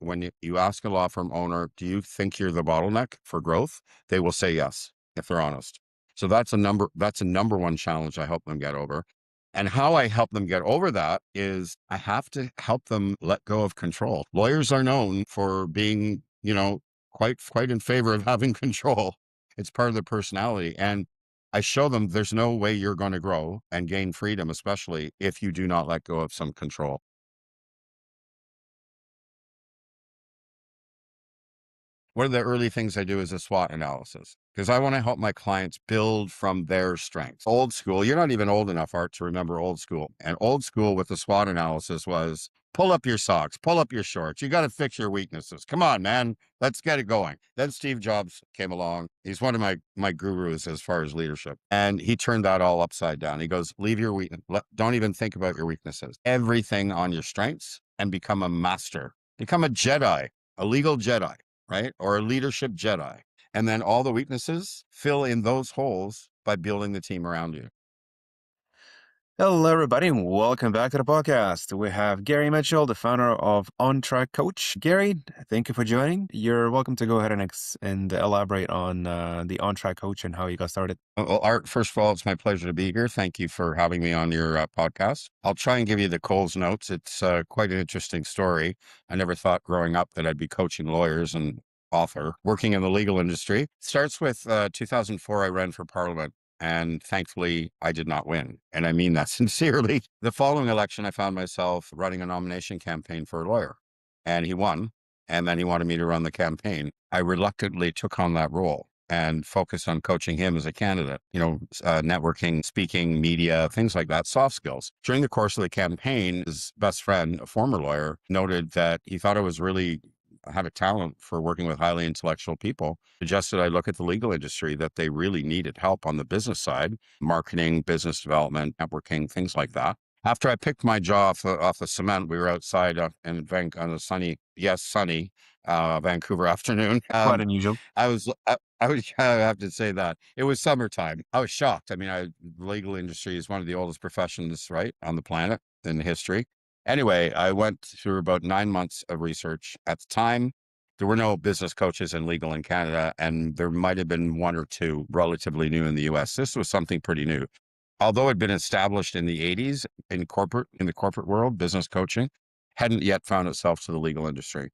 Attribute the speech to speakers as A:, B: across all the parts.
A: when you ask a law firm owner, do you think you're the bottleneck for growth? They will say yes, if they're honest. So that's a number one challenge I help them get over. And how I help them get over that is I have to help them let go of control. Lawyers are known for being, quite in favor of having control. It's part of their personality. And I show them there's no way you're going to grow and gain freedom, especially if you do not let go of some control. One of the early things I do is a SWOT analysis because I want to help my clients build from their strengths. Old school, you're not even old enough, Art, to remember old school. And old school with the SWOT analysis was pull up your socks, pull up your shorts. You got to fix your weaknesses. Come on, man. Let's get it going. Then Steve Jobs came along. He's one of my gurus as far as leadership. And he turned that all upside down. He goes, leave your weakness. Don't even think about your weaknesses. Everything on your strengths and become a master. Become a Jedi, a legal Jedi, right? Or a leadership Jedi. And then all the weaknesses, fill in those holes by building the team around you.
B: Hello, everybody, and welcome back to the podcast. We have Gary Mitchell, the founder of OnTrac Coach. Gary, thank you for joining. You're welcome to go ahead and elaborate on the OnTrac Coach and how you got started.
A: Well, Art, first of all, it's my pleasure to be here. Thank you for having me on your podcast. I'll try and give you the Coles notes. It's quite an interesting story. I never thought growing up that I'd be coaching lawyers and author working in the legal industry. Starts with 2004, I ran for Parliament. And thankfully, I did not win. And I mean that sincerely. The following election, I found myself running a nomination campaign for a lawyer. And he won. And then he wanted me to run the campaign. I reluctantly took on that role and focused on coaching him as a candidate, networking, speaking, media, things like that, soft skills. During the course of the campaign, his best friend, a former lawyer, noted that he thought I had a talent for working with highly intellectual people, suggested I look at the legal industry, that they really needed help on the business side, marketing, business development, networking, things like that. After I picked my jaw off the cement, we were outside on a sunny Vancouver afternoon.
B: Quite unusual.
A: I would have to say that it was summertime. I was shocked. I mean, the legal industry is one of the oldest professions, right, on the planet in history. Anyway, I went through about 9 months of research. At the time, there were no business coaches in legal in Canada, and there might have been one or two relatively new in the US. This was something pretty new. Although it had been established in the 80s in the corporate world, business coaching hadn't yet found itself to the legal industry.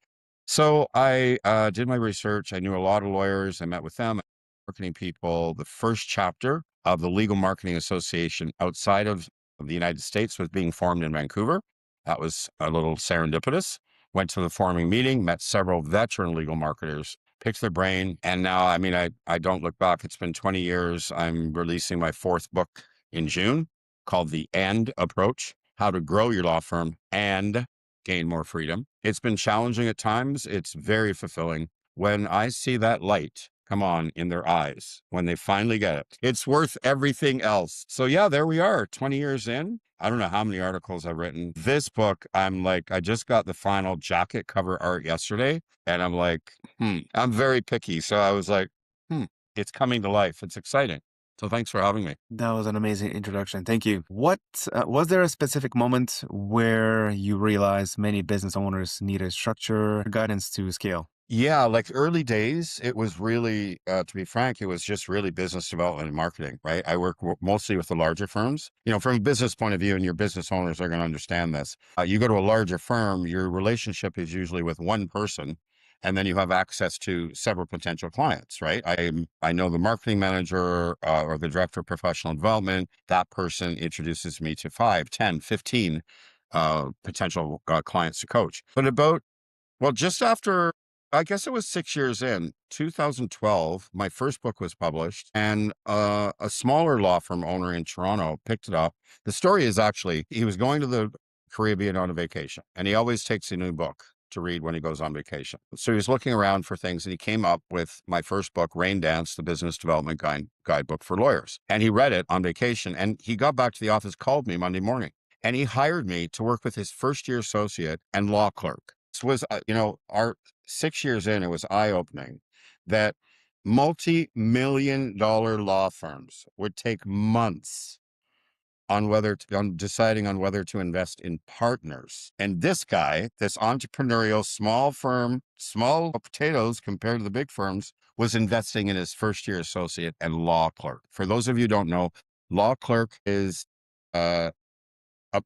A: So I did my research. I knew a lot of lawyers. I met with them, marketing people. The first chapter of the Legal Marketing Association outside of the United States was being formed in Vancouver. That was a little serendipitous. Went to the forming meeting, met several veteran legal marketers, picked their brain. And now, I don't look back. It's been 20 years. I'm releasing my fourth book in June called The And Approach: How to Grow Your Law Firm and Gain More Freedom. It's been challenging at times. It's very fulfilling. When I see that light come on in their eyes, when they finally get it, it's worth everything else. So yeah, there we are, 20 years in. I don't know how many articles I've written. This book, I just got the final jacket cover art yesterday, and I'm like, I'm very picky. So I was like, it's coming to life. It's exciting. So thanks for having me.
B: That was an amazing introduction. Thank you. What was there a specific moment where you realized many business owners need a structure, guidance to scale?
A: Yeah, like early days, it was really, to be frank, it was just really business development and marketing, right? I work mostly with the larger firms. From a business point of view, and your business owners are going to understand this. You go to a larger firm, your relationship is usually with one person, and then you have access to several potential clients, right? I know the marketing manager or the director of professional development. That person introduces me to 5, 10, 15 potential clients to coach. Just after, I guess it was 6 years in, 2012, my first book was published, and a smaller law firm owner in Toronto picked it up. The story is actually, he was going to the Caribbean on a vacation, and he always takes a new book to read when he goes on vacation. So he was looking around for things, and he came up with my first book, Rain Dance, the Business Development Guidebook for Lawyers. And he read it on vacation, and he got back to the office, called me Monday morning, and he hired me to work with his first-year associate and law clerk. This was, our 6 years in, it was eye-opening that multi-million-dollar law firms would take months on deciding on whether to invest in partners. And this guy, this entrepreneurial small firm, small potatoes compared to the big firms, was investing in his first year associate and law clerk. For those of you who don't know, law clerk is uh,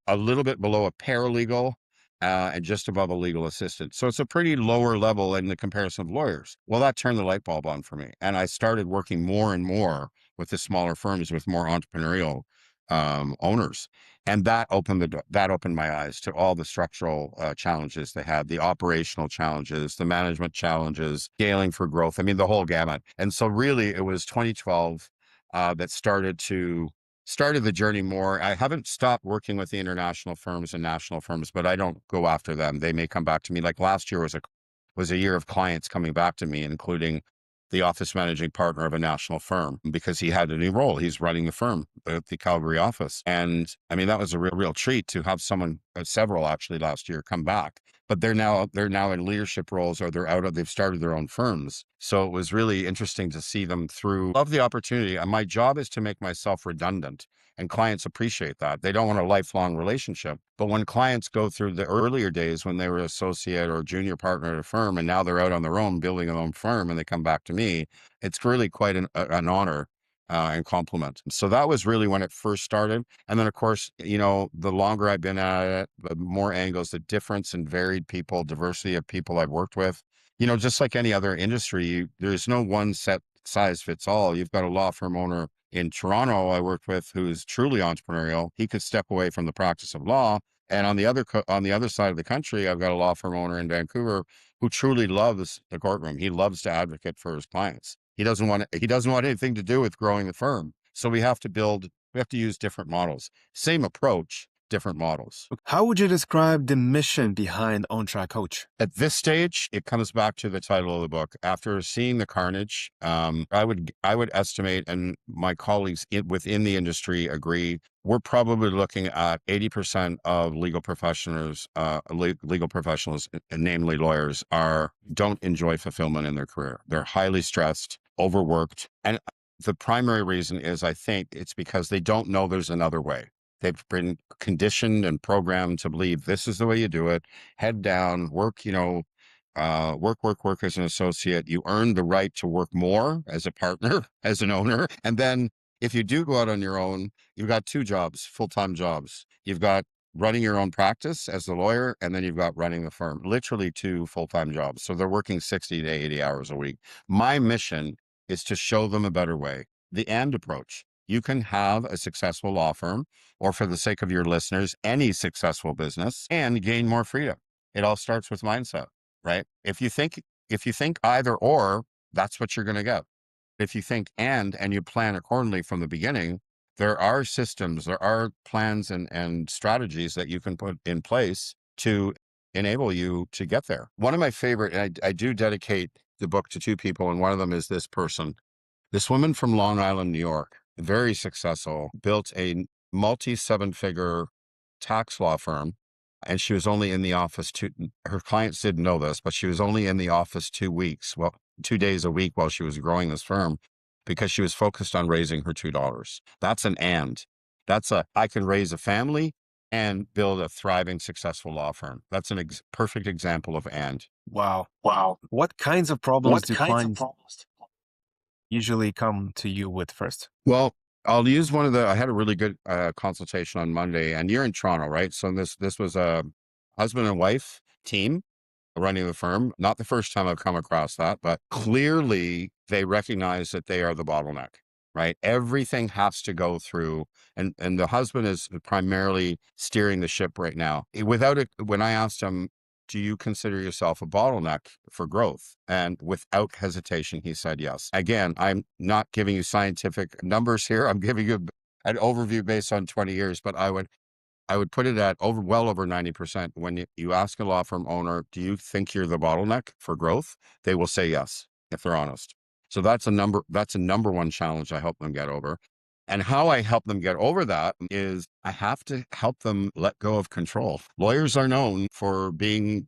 A: a little bit below a paralegal and just above a legal assistant. So it's a pretty lower level in the comparison of lawyers. Well, that turned the light bulb on for me. And I started working more and more with the smaller firms with more entrepreneurial owners. And that opened my eyes to all the structural challenges they had, the operational challenges, the management challenges, scaling for growth. I mean, the whole gamut. And so really it was 2012 that started the journey more. I haven't stopped working with the international firms and national firms, but I don't go after them. They may come back to me. Like last year was a year of clients coming back to me, including the office managing partner of a national firm, because he had a new role. He's running the firm, the Calgary office. And I mean, that was a real treat to have someone, several actually last year, come back. But they're now in leadership roles, or they've started their own firms. So it was really interesting to see them through. Love the opportunity. And my job is to make myself redundant. And clients appreciate that. They don't want a lifelong relationship. But when clients go through the earlier days when they were associate or junior partner at a firm, and now they're out on their own building their own firm, and they come back to me, it's really quite an honor and compliment. So that was really when it first started. And then, of course, the longer I've been at it, the more angles, the difference in varied people, diversity of people I've worked with. Just like any other industry, there's no one set size fits all. You've got a law firm owner in Toronto I worked with who's truly entrepreneurial. He could step away from the practice of law. And on the other side of the country, I've got a law firm owner in Vancouver who truly loves the courtroom. He loves to advocate for his clients. He doesn't want anything to do with growing the firm. So we have to use different models. Same approach, different models.
B: How would you describe the mission behind OnTrac Coach?
A: At this stage, it comes back to the title of the book. After seeing the carnage, I would estimate, and my colleagues within the industry agree, we're probably looking at 80% of legal professionals, namely lawyers, don't enjoy fulfillment in their career. They're highly stressed, overworked, and the primary reason is, I think, it's because they don't know there's another way. They've been conditioned and programmed to believe this is the way you do it. Head down, work, work as an associate. You earn the right to work more as a partner, as an owner. And then if you do go out on your own, you've got two jobs, full-time jobs. You've got running your own practice as the lawyer, and then you've got running the firm, literally two full-time jobs. So they're working 60 to 80 hours a week. My mission is to show them a better way, the and approach. You can have a successful law firm, or for the sake of your listeners, any successful business, and gain more freedom. It all starts with mindset, right? If you think either or, that's what you're going to get. If you think and you plan accordingly from the beginning, there are systems, there are plans and strategies that you can put in place to enable you to get there. One of my favorite, and I do dedicate the book to two people, and one of them is this person. This woman from Long Island, New York, very successful, built a multi-seven-figure tax law firm, and she was only in the office her clients didn't know this, but she was only in the office 2 weeks, 2 days a week while she was growing this firm, because she was focused on raising her $2. That's an and. I can raise a family and build a thriving, successful law firm. That's a perfect example of and.
B: Wow.
C: Wow.
B: What kinds of problems do clients usually come to you with first?
A: Well, I'll use I had a really good consultation on Monday, and you're in Toronto, right? So this was a husband and wife team running the firm. Not the first time I've come across that, but clearly they recognize that they are the bottleneck, right? Everything has to go through, and the husband is primarily steering the ship right now. Without it, when I asked him, do you consider yourself a bottleneck for growth? And without hesitation, he said yes. Again, I'm not giving you scientific numbers here. I'm giving you an overview based on 20 years, but I would put it at well over 90%. When you ask a law firm owner, do you think you're the bottleneck for growth? They will say yes, if they're honest. So that's a number one challenge I help them get over. And how I help them get over that is I have to help them let go of control. Lawyers are known for being,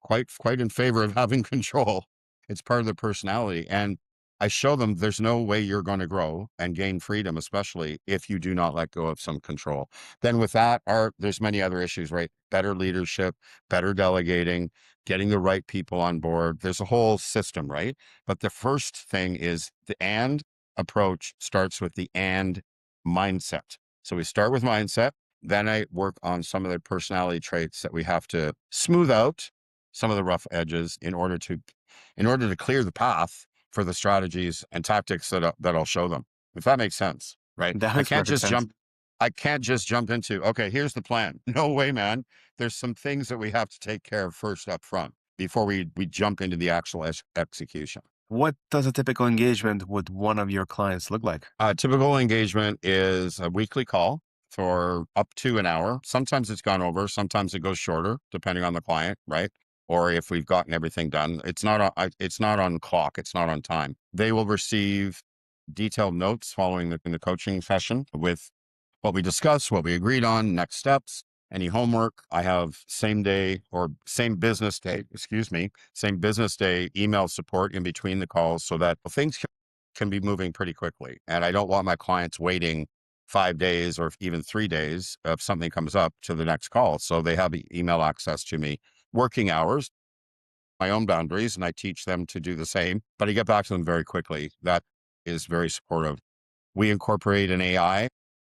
A: quite in favor of having control. It's part of their personality. And I show them there's no way you're going to grow and gain freedom, especially if you do not let go of some control. Then with that there's many other issues, right? Better leadership, better delegating, getting the right people on board. There's a whole system, right? But the first thing is the and approach starts with the and mindset. So we start with mindset. Then I work on some of the personality traits that we have to smooth out, some of the rough edges in order to clear the path for the strategies and tactics that I'll show them. If that makes sense, right?
B: That makes perfect sense.
A: I can't just jump into, okay, here's the plan. No way, man. There's some things that we have to take care of first up front before we jump into the actual execution.
B: What does a typical engagement with one of your clients look like?
A: Typical engagement is a weekly call for up to an hour. Sometimes it's gone over, sometimes it goes shorter, depending on the client, right? Or if we've gotten everything done. It's not on clock, it's not on time. They will receive detailed notes following the coaching session with what we discussed, what we agreed on, next steps, any homework. I have same day or same business day, same business day email support in between the calls so that things can be moving pretty quickly. And I don't want my clients waiting 5 days or even 3 days if something comes up to the next call. So they have email access to me, working hours, my own boundaries, and I teach them to do the same, but I get back to them very quickly. That is very supportive. We incorporate an AI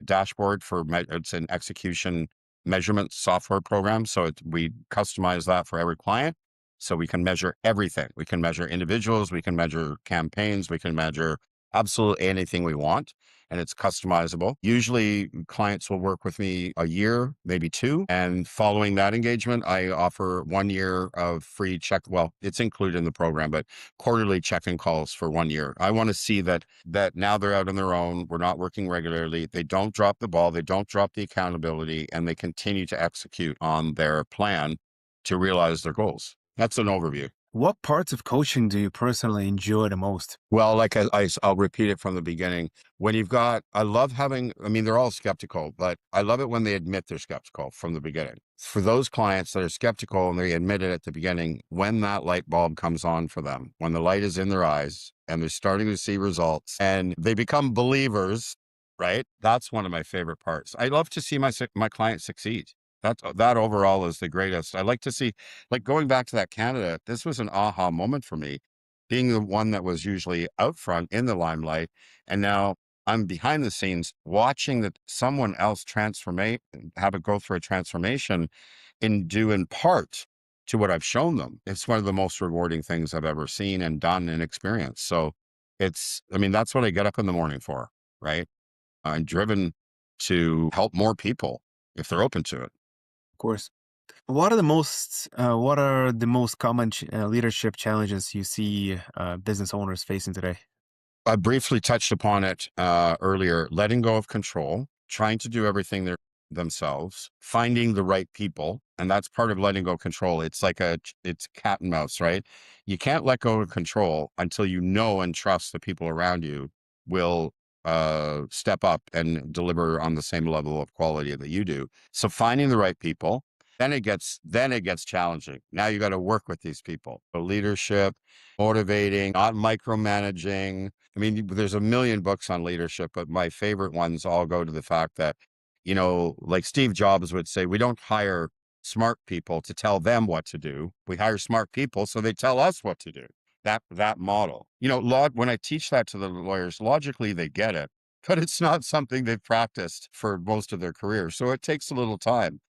A: dashboard it's an execution measurement software program. So we customize that for every client. So we can measure everything. We can measure individuals, we can measure campaigns, we can measure absolutely anything we want. And it's customizable. Usually clients will work with me a year, maybe two. And following that engagement, I offer 1 year of free check. Well, it's included in the program, but quarterly check-in calls for 1 year. I want to see that now they're out on their own. We're not working regularly. They don't drop the ball. They don't drop the accountability, and they continue to execute on their plan to realize their goals. That's an overview.
B: What parts of coaching do you personally enjoy the most?
A: Well, like I'll repeat it from the beginning. I love having, I mean, they're all skeptical, but I love it when they admit they're skeptical from the beginning. For those clients that are skeptical and they admit it at the beginning, when that light bulb comes on for them, when the light is in their eyes and they're starting to see results and they become believers, right? That's one of my favorite parts. I love to see my clients succeed. That overall is the greatest. I like to see, like going back to that Canada, this was an aha moment for me, being the one that was usually out front in the limelight. And now I'm behind the scenes watching that someone else have it go through a transformation due in part to what I've shown them. It's one of the most rewarding things I've ever seen and done and experienced. So I mean, that's what I get up in the morning for, right? I'm driven to help more people if they're open to it.
B: Of course. What are the most common leadership challenges you see business owners facing today?
A: I briefly touched upon it earlier, letting go of control, trying to do everything themselves, finding the right people. And that's part of letting go of control. It's cat and mouse, right? You can't let go of control until you know and trust the people around you will step up and deliver on the same level of quality that you do. So finding the right people, then it gets challenging. Now you got to work with these people. So leadership, motivating, not micromanaging. I mean, there's a million books on leadership, but my favorite ones all go to the fact that, like Steve Jobs would say, we don't hire smart people to tell them what to do. We hire smart people so they tell us what to do. That model, when I teach that to the lawyers, logically they get it, but it's not something they've practiced for most of their career. So it takes a little time.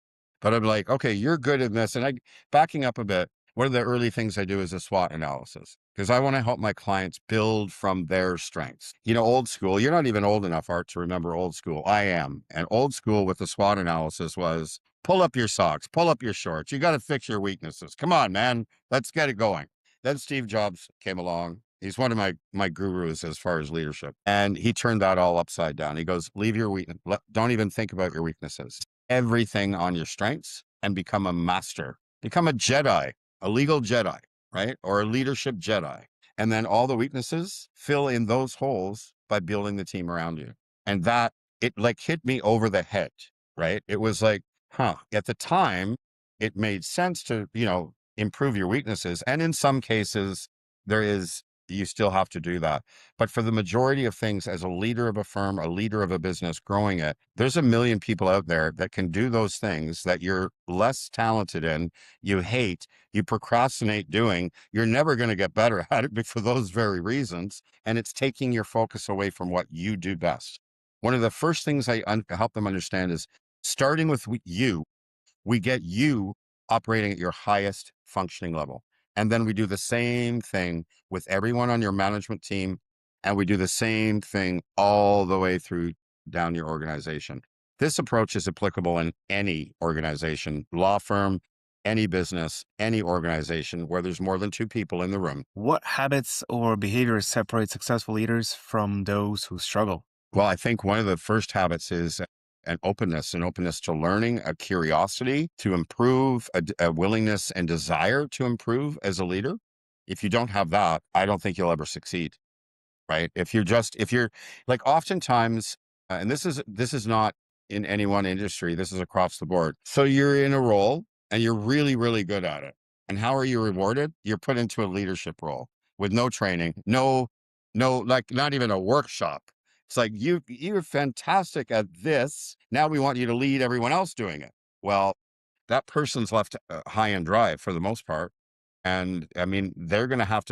A: But I'm like, okay, you're good at this. And backing up a bit, one of the early things I do is a SWOT analysis because I want to help my clients build from their strengths. Old school, you're not even old enough, Art, to remember old school. I am. And old school with the SWOT analysis was pull up your socks, pull up your shorts. You got to fix your weaknesses. Come on, man. Let's get it going. Then Steve Jobs came along. He's one of my gurus as far as leadership. And he turned that all upside down. He goes, leave your weakness. Don't even think about your weaknesses. Everything on your strengths and become a master, become a Jedi, a legal Jedi, right? Or a leadership Jedi. And then all the weaknesses, fill in those holes by building the team around you. And it like hit me over the head, right? It was like, at the time it made sense to, improve your weaknesses. And in some cases there is you still have to do that. But for the majority of things, as a leader of a firm, a leader of a business growing it, there's a million people out there that can do those things that you're less talented in, you hate, you procrastinate doing. You're never going to get better at it for those very reasons. And it's taking your focus away from what you do best. One of the first things I help them understand is starting with you, we get you operating at your highest functioning level. And then we do the same thing with everyone on your management team. And we do the same thing all the way through down your organization. This approach is applicable in any organization, law firm, any business, any organization where there's more than two people in the room.
B: What habits or behaviors separate successful leaders from those who struggle?
A: Well, I think one of the first habits is an openness to learning, a curiosity to improve, a willingness and desire to improve as a leader. If you don't have that, I don't think you'll ever succeed, right? If you're like oftentimes, and this is not in any one industry, this is across the board. So you're in a role and you're really, really good at it. And how are you rewarded? You're put into a leadership role with no training, like not even a workshop. It's like you're fantastic at this. Now we want you to lead everyone else doing it. Well, that person's left high and dry for the most part. And I mean, they're going to have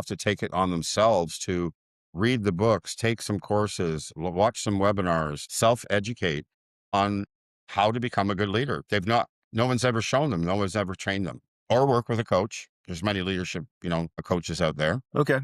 A: to take it on themselves to read the books, take some courses, watch some webinars, self-educate on how to become a good leader. No one's ever shown them. No one's ever trained them, or work with a coach. There's many leadership, coaches out there.
B: Okay.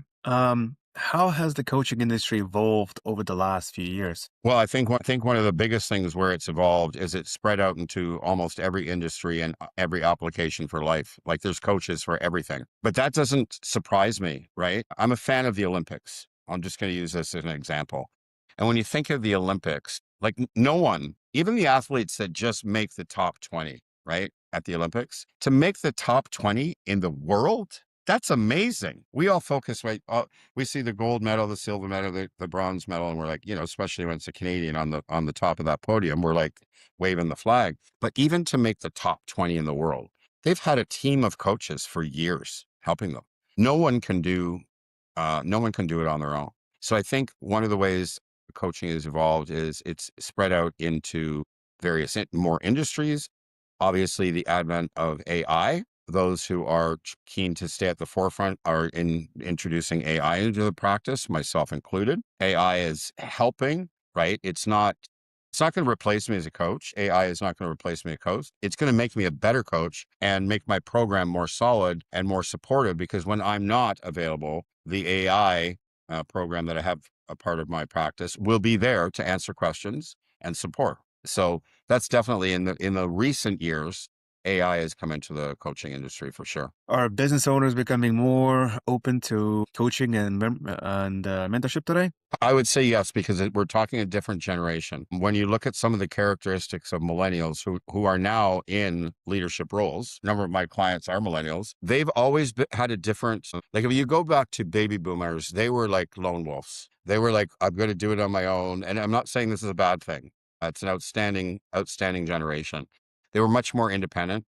B: How has the coaching industry evolved over the last few years?
A: Well, I think one of the biggest things where it's evolved is it's spread out into almost every industry and every application for life. Like there's coaches for everything. But that doesn't surprise me, right? I'm a fan of the Olympics. I'm just going to use this as an example. And when you think of the Olympics, like no one, even the athletes that just make the top 20, right, at the Olympics, to make the top 20 in the world, that's amazing. We all focus, right? We see the gold medal, the silver medal, the bronze medal, and we're like, especially when it's a Canadian on the top of that podium, we're like waving the flag. But even to make the top 20 in the world, they've had a team of coaches for years helping them. No one can do it on their own. So I think one of the ways coaching has evolved is it's spread out into various more industries. Obviously, the advent of AI, those who are keen to stay at the forefront are introducing AI into the practice, myself included. AI is helping, right? It's not going to replace me as a coach. AI is not going to replace me as a coach. It's going to make me a better coach and make my program more solid and more supportive, because when I'm not available, the AI program that I have a part of my practice will be there to answer questions and support. So that's definitely in the recent years, AI has come into the coaching industry for sure.
B: Are business owners becoming more open to coaching and mentorship today?
A: I would say yes, because we're talking a different generation. When you look at some of the characteristics of millennials who are now in leadership roles, a number of my clients are millennials. They've always had a different, like if you go back to baby boomers, they were like lone wolves. They were like, I'm going to do it on my own. And I'm not saying this is a bad thing. It's an outstanding generation. They were much more independent.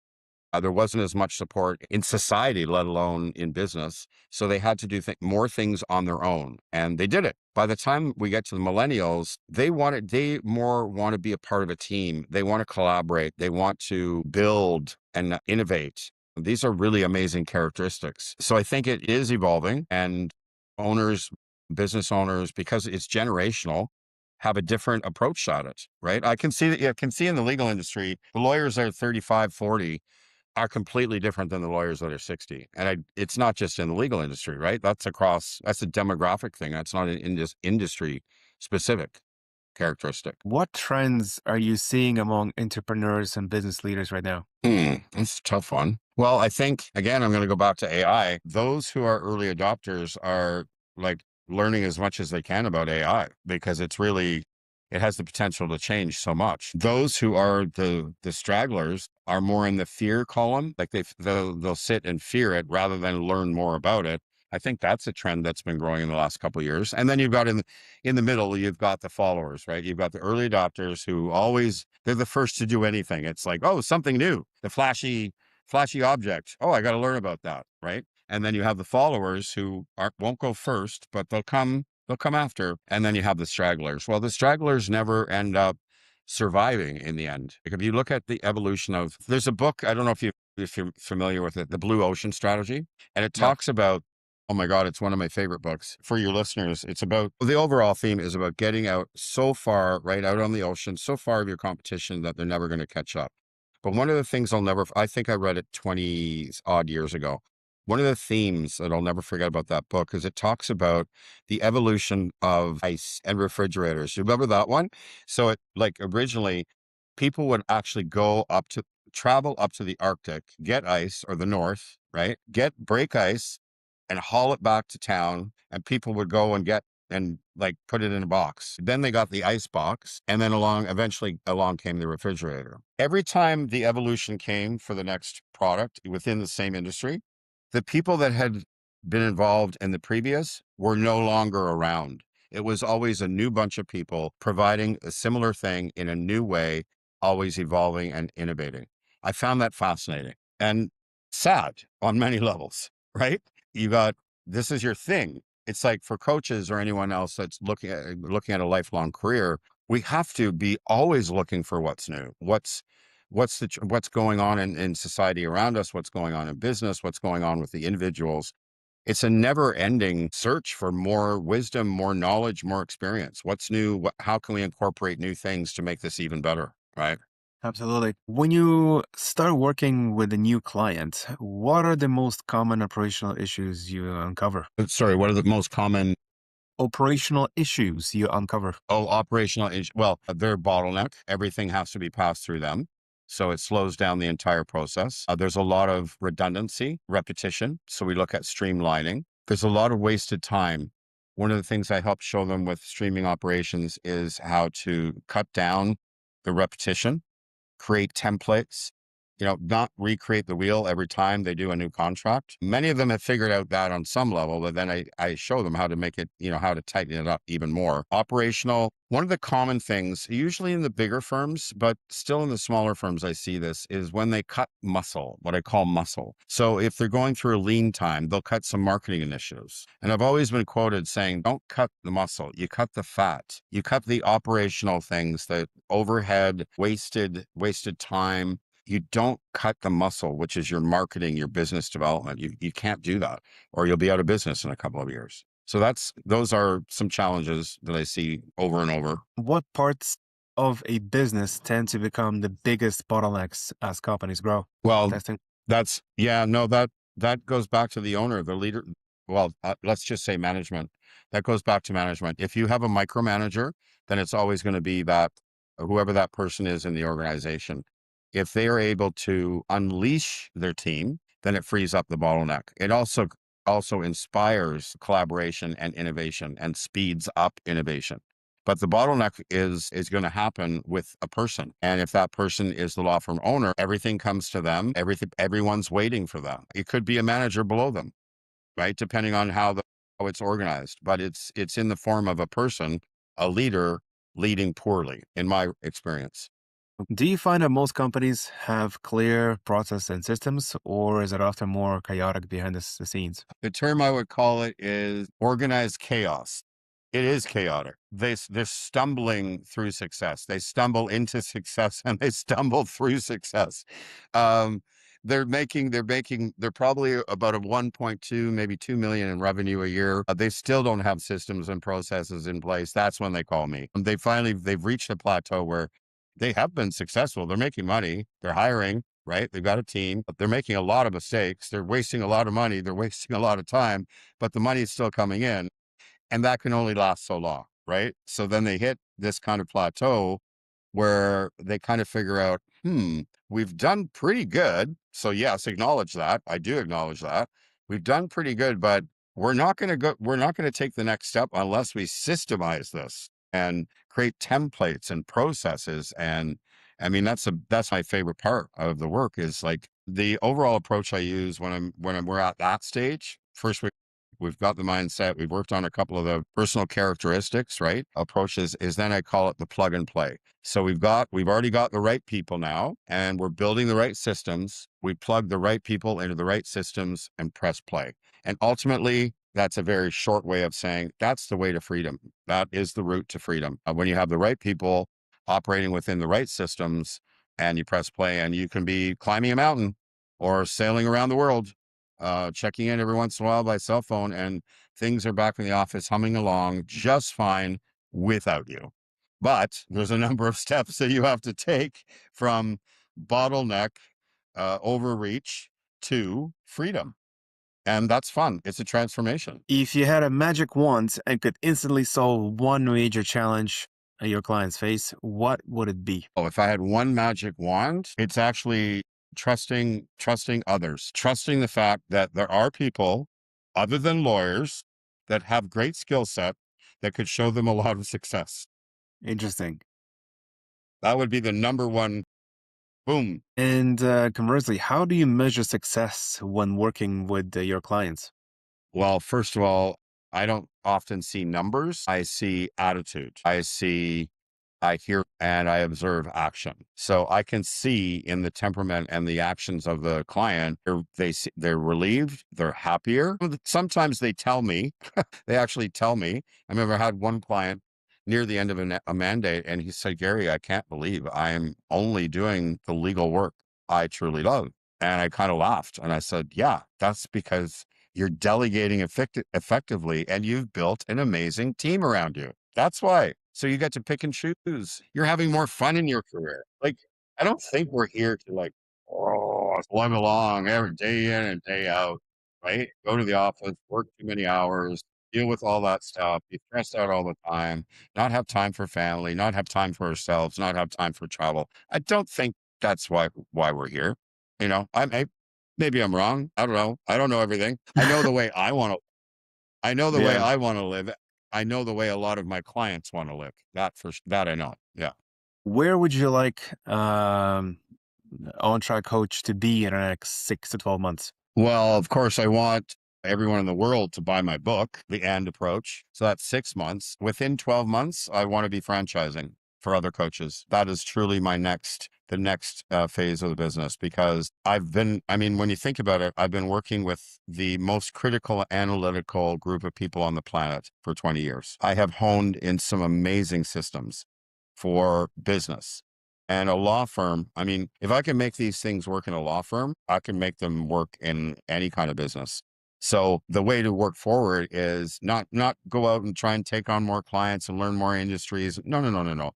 A: There wasn't as much support in society, let alone in business. So they had to do more things on their own, and they did it. By the time we get to the millennials, they more want to be a part of a team. They want to collaborate. They want to build and innovate. These are really amazing characteristics. So I think it is evolving, and business owners, because it's generational, have a different approach at it, right? I can see in the legal industry, the lawyers that are 35, 40 are completely different than the lawyers that are 60. And it's not just in the legal industry, right? That's a demographic thing. That's not an industry specific characteristic.
B: What trends are you seeing among entrepreneurs and business leaders right now?
A: That's a tough one. Well, I think, again, I'm going to go back to AI. Those who are early adopters are like learning as much as they can about AI, because it has the potential to change so much. Those who are the stragglers are more in the fear column. Like they'll sit and fear it rather than learn more about it. I think that's a trend that's been growing in the last couple of years. And then you've got in the middle, you've got the followers, right? You've got the early adopters who they're the first to do anything. It's like, oh, something new, the flashy object. Oh, I got to learn about that, right? And then you have the followers who won't go first, but they'll come after. And then you have the stragglers. Well, the stragglers never end up surviving in the end. Like if you look at the evolution of, there's a book, I don't know if you're familiar with it, The Blue Ocean Strategy, and it
B: Yeah.
A: talks about, oh my God, it's one of my favorite books for your listeners. It's about, the overall theme is about getting out so far, right out on the ocean, so far of your competition that they're never going to catch up. But one of the things I think I read it 20 odd years ago. One of the themes that I'll never forget about that book is it talks about the evolution of ice and refrigerators. You remember that one? So it, like, originally people would actually travel up to the Arctic, get ice, or the North, right? Break ice and haul it back to town, and people would go and get and like put it in a box. Then they got the ice box, and then eventually along came the refrigerator. Every time the evolution came for the next product within the same industry, the people that had been involved in the previous were no longer around. It was always a new bunch of people providing a similar thing in a new way, always evolving and innovating. I found that fascinating and sad on many levels, right? You got, this is your thing. It's like for coaches or anyone else that's looking at a lifelong career, we have to be always looking for what's new. What's going on in society around us, what's going on in business, what's going on with the individuals. It's a never ending search for more wisdom, more knowledge, more experience. What's new? How can we incorporate new things to make this even better? Right.
B: Absolutely. When you start working with a new client, what are the most common operational issues you uncover?
A: Sorry, what are the most common?
B: Operational issues you uncover.
A: Oh, operational well, they're bottleneck. Everything has to be passed through them. So it slows down the entire process. There's a lot of redundancy, repetition. So we look at streamlining. There's a lot of wasted time. One of the things I help show them with streaming operations is how to cut down the repetition, create templates, not recreate the wheel every time they do a new contract. Many of them have figured out that on some level, but then I show them how to make it, how to tighten it up even more. Operational, one of the common things, usually in the bigger firms, but still in the smaller firms, I see this is when they cut muscle, what I call muscle. So if they're going through a lean time, they'll cut some marketing initiatives. And I've always been quoted saying, don't cut the muscle, you cut the fat, you cut the operational things, the overhead, wasted time. You don't cut the muscle, which is your marketing, your business development. You can't do that, or you'll be out of business in a couple of years. So those are some challenges that I see over and over.
B: What parts of a business tend to become the biggest bottlenecks as companies grow?
A: Well,
B: Testing.
A: yeah, no, that goes back to the owner, the leader. Well, let's just say management. That goes back to management. If you have a micromanager, then it's always going to be that whoever that person is in the organization. If they are able to unleash their team, then it frees up the bottleneck. It also inspires collaboration and innovation and speeds up innovation. But the bottleneck is going to happen with a person. And if that person is the law firm owner, everything comes to them. Everyone's waiting for them. It could be a manager below them, right? Depending on how it's organized. But it's in the form of a person, a leader leading poorly, in my experience.
B: Do you find that most companies have clear process and systems, or is it often more chaotic behind the scenes?
A: The term I would call it is organized chaos. It is chaotic. They're stumbling through success. They stumble into success and they stumble through success. Um, they're probably about a 1.2, maybe 2 million in revenue a year. They still don't have systems and processes in place. That's when they call me. They've reached a plateau where they have been successful. They're making money. They're hiring, right? They've got a team, but they're making a lot of mistakes. They're wasting a lot of money. They're wasting a lot of time, but the money is still coming in. And that can only last so long, right? So then they hit this kind of plateau where they kind of figure out, we've done pretty good. So yes, acknowledge that. I do acknowledge that. We've done pretty good, but we're not going to take the next step unless we systemize this and create templates and processes. And I mean, that's my favorite part of the work is like the overall approach I use when we're at that stage. First, we've got the mindset, we've worked on a couple of the personal characteristics, right? Approaches is then I call it the plug and play. So we've already got the right people now, and we're building the right systems. We plug the right people into the right systems and press play. And ultimately, that's a very short way of saying that's the way to freedom. That is the route to freedom. When you have the right people operating within the right systems and you press play, and you can be climbing a mountain or sailing around the world, checking in every once in a while by cell phone, and things are back in the office humming along just fine without you. But there's a number of steps that you have to take from bottleneck, overreach to freedom. And that's fun. It's a transformation.
B: If you had a magic wand and could instantly solve one major challenge your clients face, what would it be?
A: Oh, if I had one magic wand, it's actually trusting others, trusting the fact that there are people other than lawyers that have great skill set that could show them a lot of success.
B: Interesting.
A: That would be the number one. Boom.
B: And conversely, how do you measure success when working with your clients?
A: Well, first of all, I don't often see numbers. I see attitude. I hear, and I observe action. So I can see in the temperament and the actions of the client, they're relieved, they're happier. Sometimes they tell me, they actually tell me. I remember I had one client near the end of a mandate, and he said, Gary, I can't believe I am only doing the legal work I truly love. And I kind of laughed and I said, yeah, that's because you're delegating effectively, and you've built an amazing team around you. That's why. So you get to pick and choose. You're having more fun in your career. Like, I don't think we're here to like, plug along every day in and day out, right? Go to the office, work too many hours, deal with all that stuff, be stressed out all the time, not have time for family, not have time for ourselves, not have time for travel. I don't think that's why we're here. Maybe I'm wrong. I don't know. I don't know everything. I know the way I want to. I know the way
B: Yeah.
A: I want to live. I know the way a lot of my clients want to live. That I know. Yeah.
B: Where would you like OnTrac Coach to be in the next 6 to 12 months?
A: Well, of course, I want everyone in the world to buy my book, The And Approach. So that's 6 months. Within 12 months, I want to be franchising for other coaches. That is truly the next phase of the business, because when you think about it, I've been working with the most critical analytical group of people on the planet for 20 years. I have honed in some amazing systems for business. And a law firm, if I can make these things work in a law firm, I can make them work in any kind of business. So the way to work forward is not go out and try and take on more clients and learn more industries. No, no, no, no, no.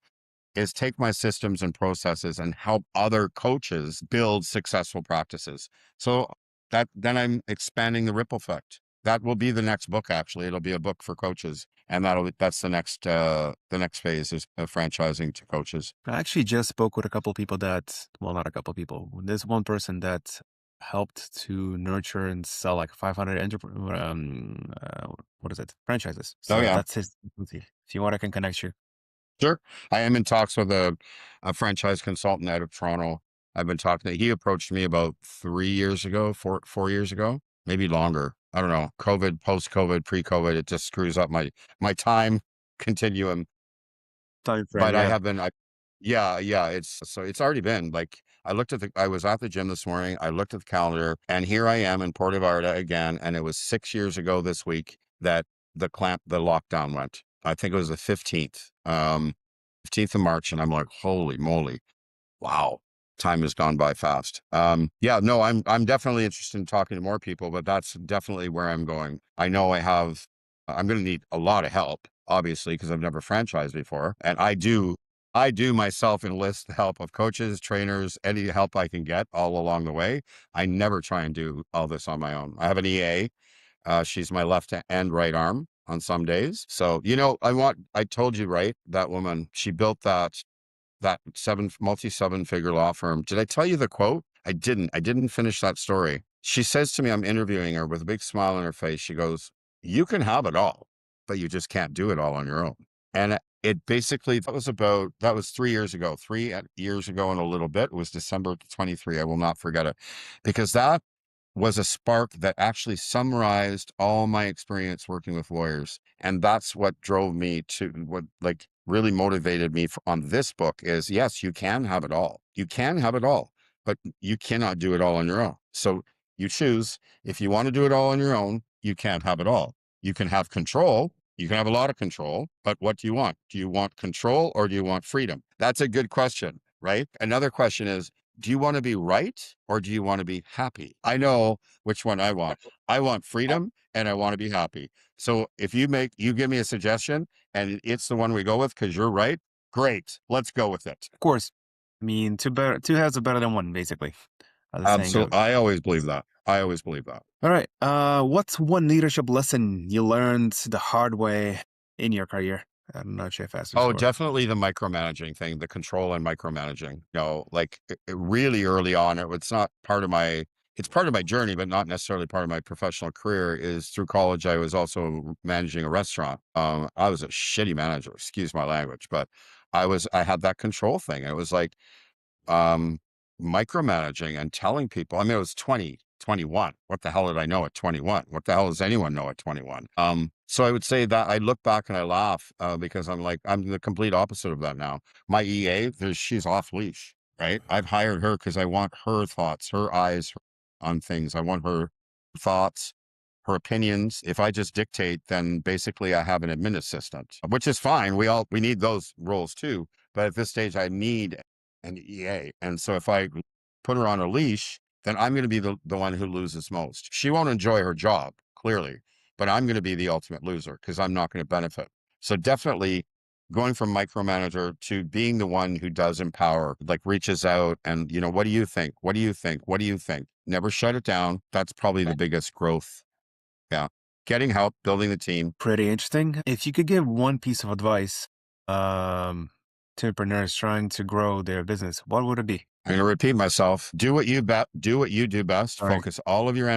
A: Is take my systems and processes and help other coaches build successful practices. So that then I'm expanding the ripple effect. That will be the next book. Actually, it'll be a book for coaches, and that's the next phase is franchising to coaches.
B: I actually just spoke with a couple people well, not a couple people. There's one person that helped to nurture and sell like 500 what is it? Franchises.
A: Oh
B: So
A: yeah.
B: that's his specialty. If you want, I can connect you.
A: Sure. I am in talks with a franchise consultant out of Toronto. I've been talking to, he approached me about 3 years ago, 4 years ago, maybe longer. I don't know. COVID, post-COVID, pre-COVID, it just screws up my time continuum.
B: Time frame,
A: But I
B: yeah.
A: have been, yeah, yeah. It's already been like, I was at the gym this morning. I looked at the calendar, and here I am in Puerto Vallarta again. And it was 6 years ago this week that the lockdown went. I think it was the 15th, 15th of March. And I'm like, holy moly. Wow. Time has gone by fast. Yeah, no, I'm definitely interested in talking to more people, but that's definitely where I'm going. I know I'm going to need a lot of help, obviously, because I've never franchised before. And I do myself enlist the help of coaches, trainers, any help I can get all along the way. I never try and do all this on my own. I have an EA. She's my left and right arm on some days. So, I told you, right? That woman, she built that multi 7-figure law firm. Did I tell you the quote? I didn't finish that story. She says to me, I'm interviewing her with a big smile on her face. She goes, you can have it all, but you just can't do it all on your own. And it basically, that was 3 years ago, 3 years ago and a little bit. It was December 23. I will not forget it, because was a spark that actually summarized all my experience working with lawyers. And that's what drove me to what like really motivated me on this book is yes, you can have it all. You can have it all, but you cannot do it all on your own. So you choose if you want to do it all on your own, you can't have it all. You can have control. You can have a lot of control, but what do you want? Do you want control or do you want freedom? That's a good question, right? Another question is, do you want to be right or do you want to be happy? I know which one I want. I want freedom and I want to be happy. So if you give me a suggestion and it's the one we go with because you're right, great. Let's go with it.
B: Of course. I mean, two heads are better than one, basically, as the saying
A: Absolutely.
B: goes.
A: I always believe that. I always believe that.
B: All right. What's one leadership lesson you learned the hard way in your career? I'm not sure if I asked this
A: Oh,
B: before.
A: definitely the micromanaging thing, the control and micromanaging. Like really early on, it's not part of it's part of my journey, but not necessarily part of my professional career. Is through college, I was also managing a restaurant. I was a shitty manager, excuse my language, but I had that control thing. It was like, um, micromanaging and telling people, I mean, it was 21. What the hell did I know at 21? What the hell does anyone know at 21? So I would say that I look back and I laugh, because I'm like, I'm the complete opposite of that now. My EA, she's off leash, right? I've hired her because I want her thoughts, her eyes on things. I want her thoughts, her opinions. If I just dictate, then basically I have an admin assistant, which is fine. We need those roles too. But at this stage, I need an EA. And so if I put her on a leash, then I'm going to be the one who loses most. She won't enjoy her job, clearly, but I'm going to be the ultimate loser because I'm not going to benefit. So definitely going from micromanager to being the one who does empower, like reaches out and, what do you think? What do you think? What do you think? Never shut it down. That's probably the biggest growth. Yeah. Getting help, building the team.
B: Pretty interesting. If you could give one piece of advice to entrepreneurs trying to grow their business, what would it be?
A: I'm going to repeat myself. Do what you do best.
B: All right.
A: Focus all of your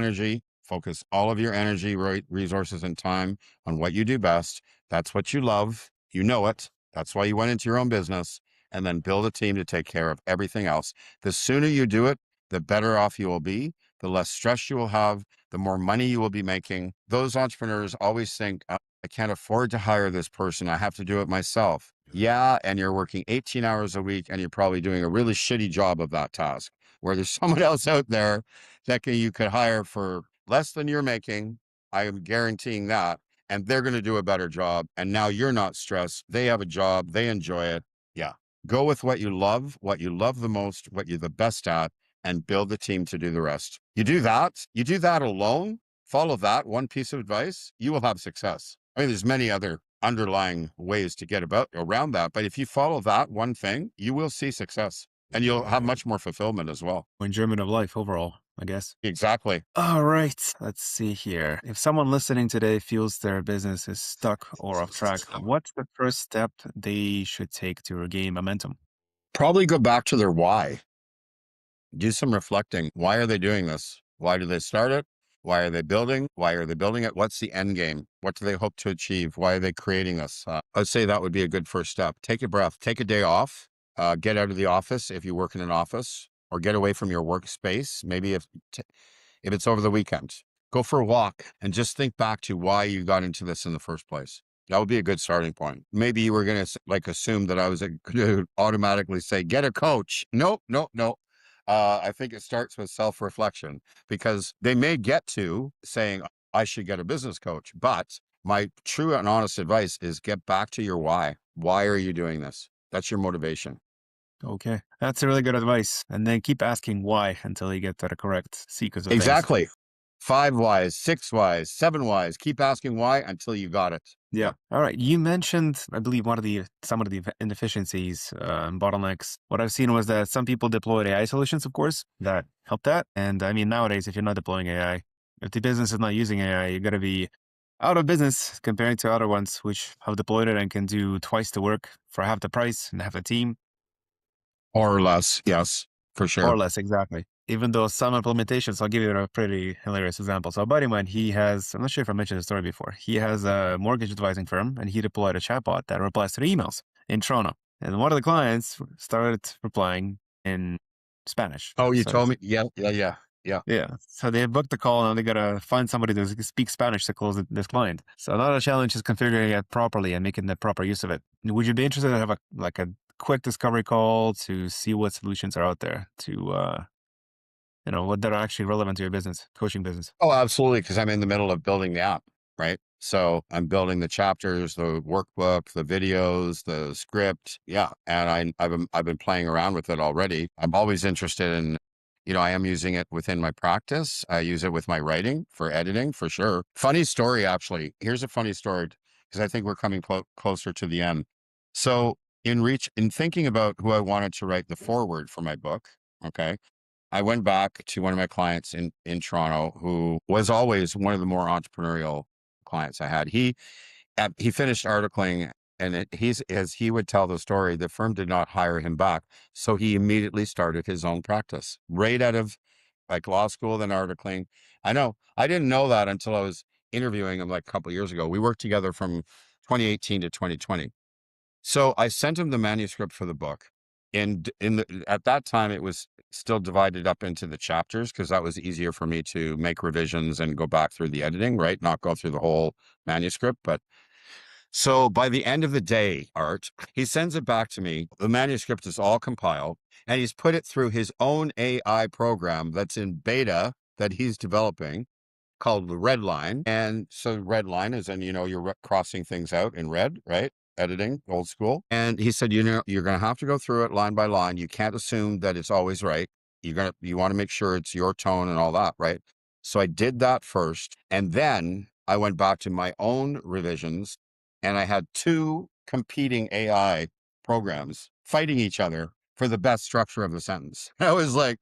A: energy, resources, and time on what you do best. That's what you love. You know it. That's why you went into your own business, and then build a team to take care of everything else. The sooner you do it, the better off you will be, the less stress you will have, the more money you will be making. Those entrepreneurs always think, I can't afford to hire this person. I have to do it myself. Yeah, and you're working 18 hours a week and you're probably doing a really shitty job of that task, where there's someone else out there that you could hire for less than you're making. I am guaranteeing that. And they're going to do a better job. And now you're not stressed. They have a job. They enjoy it. Yeah. Go with what you love the most, what you're the best at, and build the team to do the rest. You do that alone, follow that one piece of advice, you will have success. I mean, there's many other underlying ways to get around that, but if you follow that one thing, you will see success and you'll have much more fulfillment as well.
B: Enjoyment of life overall, I guess.
A: Exactly.
B: All right. Let's see here. If someone listening today feels their business is stuck or off track, what's the first step they should take to regain momentum?
A: Probably go back to their why. Do some reflecting. Why are they doing this? Why do they start it? Why are they building? Why are they building it? What's the end game? What do they hope to achieve? Why are they creating this? I'd say that would be a good first step. Take a breath, take a day off, get out of the office if you work in an office, or get away from your workspace. Maybe if it's over the weekend, go for a walk and just think back to why you got into this in the first place. That would be a good starting point. Maybe you were going to assume that I was going to automatically say, get a coach. Nope, nope, nope. I think it starts with self-reflection, because they may get to saying, I should get a business coach. But my true and honest advice is get back to your why. Why are you doing this? That's your motivation.
B: Okay. That's a really good advice. And then keep asking why until you get to the correct sequence of things.
A: Exactly. 5 whys, 6 whys, 7 whys. Keep asking why until you got it.
B: Yeah. All right. You mentioned, I believe, some of the inefficiencies and bottlenecks. What I've seen was that some people deployed AI solutions, of course, that help that. And I mean, nowadays, if you're not deploying AI, if the business is not using AI, you're going to be out of business compared to other ones which have deployed it and can do twice the work for half the price and half the team.
A: Or less. Yes, for sure.
B: Or less, exactly. Even though some implementations, I'll give you a pretty hilarious example. So a buddy of mine, I'm not sure if I mentioned the story before. He has a mortgage advising firm and he deployed a chatbot that replies to the emails in Toronto. And one of the clients started replying in Spanish.
A: Oh, you
B: So
A: told me. Yeah, yeah, yeah. Yeah.
B: Yeah. So they booked the call and they got to find somebody to speak Spanish to close this client. So another challenge is configuring it properly and making the proper use of it. Would you be interested to have a quick discovery call to see what solutions are out there to, what that are actually relevant to your business, coaching business?
A: Oh, absolutely. Because I'm in the middle of building the app, right? So I'm building the chapters, the workbook, the videos, the script. Yeah. And I've been playing around with it already. I'm always interested in, I am using it within my practice. I use it with my writing for editing for sure. Funny story, actually. Here's a funny story because I think we're coming closer to the end. So in thinking about who I wanted to write the foreword for my book, okay, I went back to one of my clients in Toronto who was always one of the more entrepreneurial clients I had. He finished articling, and as he would tell the story, the firm did not hire him back. So he immediately started his own practice right out of like law school, then articling. I know I didn't know that until I was interviewing him like a couple of years ago. We worked together from 2018 to 2020. So I sent him the manuscript for the book. And at that time, it was still divided up into the chapters because that was easier for me to make revisions and go back through the editing, right? Not go through the whole manuscript. But so by the end of the day, Art, he sends it back to me. The manuscript is all compiled and he's put it through his own AI program that's in beta that he's developing called the red line. And so red line is in, you're crossing things out in red, right? Editing, old school. And he said, you're going to have to go through it line by line. You can't assume that it's always right. You want to make sure it's your tone and all that, right? So I did that first. And then I went back to my own revisions and I had two competing AI programs fighting each other for the best structure of the sentence. I was like,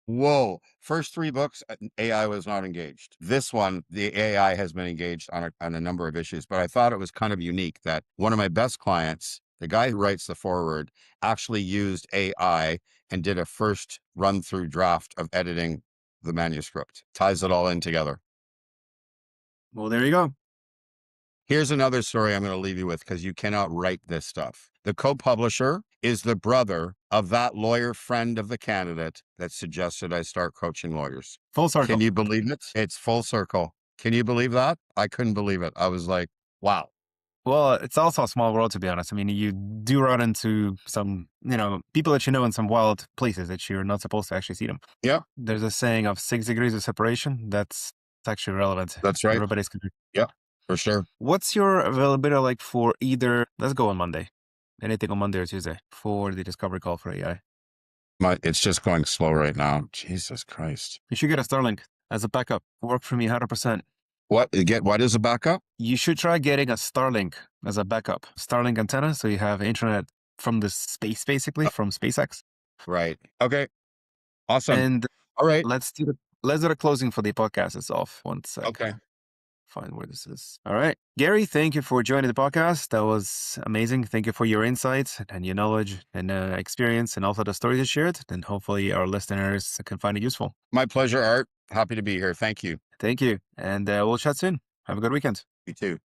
A: whoa, first three books, AI was not engaged. This one, the AI has been engaged on a number of issues, but I thought it was kind of unique that one of my best clients, the guy who writes the foreword, actually used AI and did a first run through draft of editing the manuscript, ties it all in together.
B: Well, there you go.
A: Here's another story I'm going to leave you with because you cannot write this stuff. The co-publisher is the brother of that lawyer friend of the candidate that suggested I start coaching lawyers.
B: Full circle.
A: Can you believe it? It's full circle. Can you believe that? I couldn't believe it. I was like, wow.
B: Well, it's also a small world, to be honest. I mean, you do run into some, people that you know in some wild places that you're not supposed to actually see them.
A: Yeah,
B: There's a saying of 6 degrees of separation. That's actually relevant.
A: that's right.
B: Everybody's.
A: Yeah, for sure.
B: What's your availability like for either, let's go on Monday, anything on Monday or Tuesday for the discovery call for AI?
A: It's just going slow right now. Jesus Christ.
B: You should get a Starlink as a backup. Work for me 100%.
A: What is a backup?
B: You should try getting a Starlink as a backup. Starlink antenna, so you have internet from the space, basically, from SpaceX.
A: Right. Okay. Awesome.
B: And
A: All right.
B: let's do the closing for the podcast itself. One sec.
A: Okay.
B: Find where this is. All right. Gary, thank you for joining the podcast. That was amazing. Thank you for your insights and your knowledge and experience and also the stories you shared. And hopefully our listeners can find it useful.
A: My pleasure, Art. Happy to be here. Thank you.
B: Thank you. And we'll chat soon. Have a good weekend.
A: You too.